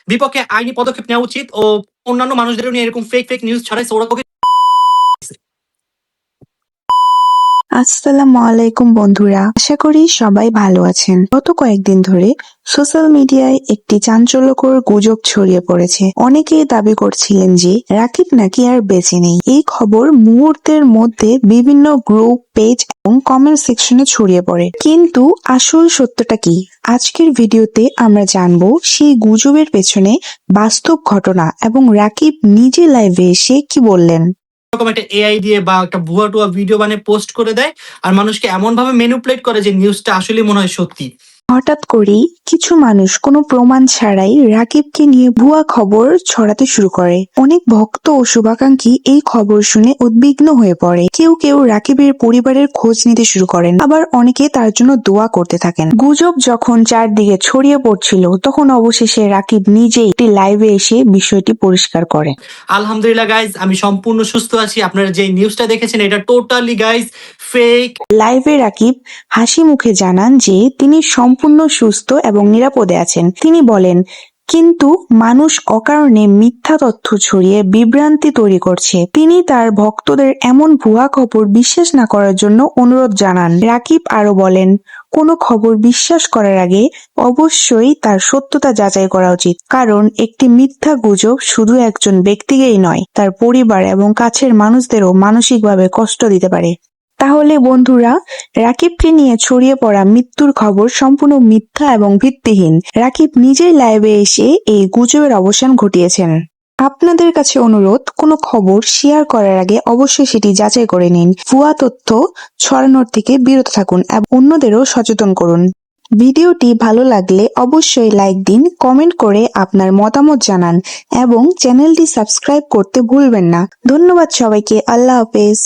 বিপক্ষে আইনি পদক্ষেপ নেওয়া উচিত ও অন্যান্য মানুষদেরও নিয়ে এরকম ফেক ফেক নিউজ ছড়াইছে ওরা আসসালামু আলাইকুম বন্ধুরা, আশা করি সবাই ভালো আছেন। গত কয়েকদিন ধরে সোশ্যাল মিডিয়ায় একটি চাঞ্চল্যকর গুজব ছড়িয়ে পড়েছে। অনেকেই দাবি করছিলেন যে রাকিব নাকি আর বেঁচে নেই। এই খবর মুহূর্তের মধ্যে বিভিন্ন গ্রুপ, পেজ এবং কমেন্ট সেকশনে ছড়িয়ে পড়ে। কিন্তু আসল সত্যটা কি? আজকের ভিডিওতে আমরা জানবো সেই গুজবের পেছনে বাস্তব ঘটনা এবং রাকিব নিজে লাইভে এসে কি বললেন। এরকম একটা এআই দিয়ে বা একটা ভুয়া টুয়া ভিডিও বানিয়ে পোস্ট করে দেয় আর মানুষকে এমন ভাবে ম্যানিপুলেট করে যে নিউজটা আসলে মনে হয় সত্যি। হঠাৎ করেই কিছু মানুষ কোনো প্রমাণ ছাড়াই রাকিবকে নিয়ে ভুয়া খবর ছড়াতে শুরু করে। অনেক ভক্ত ও শুভাকাঙ্ক্ষী এই খবর শুনে উদ্বিগ্ন হয়ে পড়ে। কেউ কেউ রাকিবের পরিবারের খোঁজ নিতে শুরু করেন, আবার অনেকে তার জন্য দোয়া করতে থাকেন। গুজব যখন চারদিকে ছড়িয়ে পড়ছিল তখন অবশেষে রাকিব নিজেই একটি লাইভে এসে বিষয়টি পরিষ্কার করে। আলহামদুলিল্লাহ গাইজ, আমি সম্পূর্ণ সুস্থ আছি। আপনারা যে নিউজটা দেখেছেন এটা টোটালি গাইজ ফেক। লাইভে রাকিব হাসি মুখে জানান যে তিনি সম্পূর্ণ সুস্থ এবং নিরাপদে আছেন। তিনি বলেন, কিন্তু মানুষ অকারণে মিথ্যা তথ্য ছড়িয়ে বিভ্রান্তি তৈরি করছে। তিনি তার ভক্তদের এমন ভুয়া খবর বিশ্বাস না করার জন্য অনুরোধ জানান। রাকিব আরো বলেন, কোনো খবর বিশ্বাস করার আগে অবশ্যই তার সত্যতা যাচাই করা উচিত, কারণ একটি মিথ্যা গুজব শুধু একজন ব্যক্তিকেই নয়, তার পরিবার এবং কাছের মানুষদেরও মানসিকভাবে কষ্ট দিতে পারে। তাহলে বন্ধুরা, রাকিবকে নিয়ে ছড়িয়ে পড়া মৃত্যুর খবর সম্পূর্ণ মিথ্যা এবং ভিত্তিহীন। রাকিব নিজেই লাইভে এসে এই গুজবের অবসান ঘটিয়েছেন। আপনাদের কাছে অনুরোধ, কোনো খবর শেয়ার করার আগে অবশ্যই সেটি যাচাই করে নিন। ভুয়া তথ্য ছড়ানোর থেকে বিরত থাকুন এবং অন্যদেরও সচেতন করুন। ভিডিওটি ভালো লাগলে অবশ্যই লাইক দিন, কমেন্ট করে আপনার মতামত জানান এবং চ্যানেলটি সাবস্ক্রাইব করতে ভুলবেন না। ধন্যবাদ সবাইকে। আল্লাহ হাফেজ।